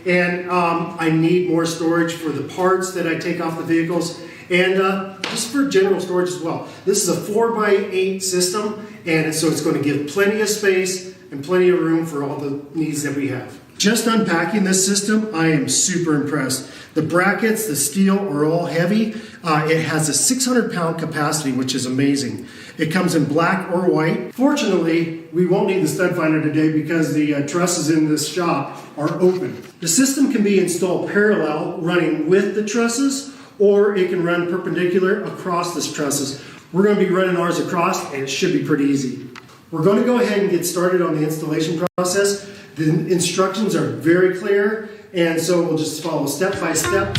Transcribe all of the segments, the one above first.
and I need more storage for the parts that I take off the vehicles, and just for general storage as well. This is a 4x8 system, and so it's going to give plenty of space and plenty of room for all the needs that we have. Just unpacking this system, I am super impressed. The brackets, the steel are all heavy. It has a 600-pound capacity, which is amazing. It comes in black or white. Fortunately, we won't need the stud finder today because the trusses in this shop are open. The system can be installed parallel, running with the trusses, or it can run perpendicular across the trusses. We're going to be running ours across, and it should be pretty easy. We're going to go ahead and get started on the installation process. The instructions are very clear, and so we'll just follow step by step.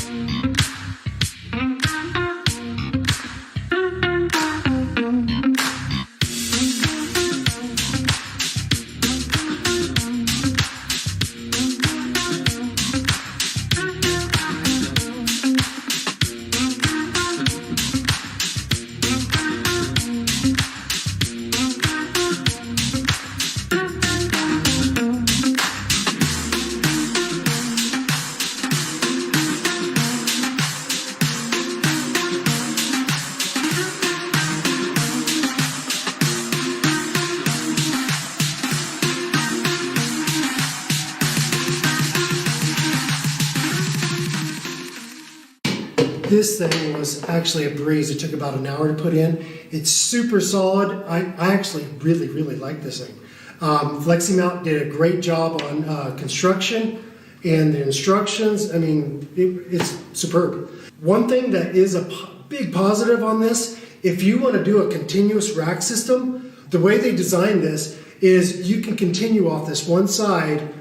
This thing was actually a breeze. It took about an hour to put in. It's super solid. I actually really like this thing. FLEXIMOUNT did a great job on construction and the instructions. I mean, it's superb. One thing that is a big positive on this, if you want to do a continuous rack system, the way they designed this is you can continue off this one side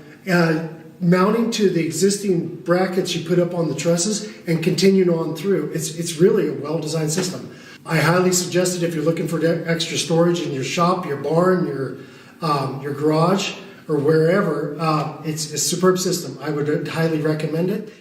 mounting to the existing brackets you put up on the trusses and continuing on through. It's really a well-designed system. I highly suggest it if you're looking for extra storage in your shop, your barn, your garage, or wherever. It's a superb system. I would highly recommend it.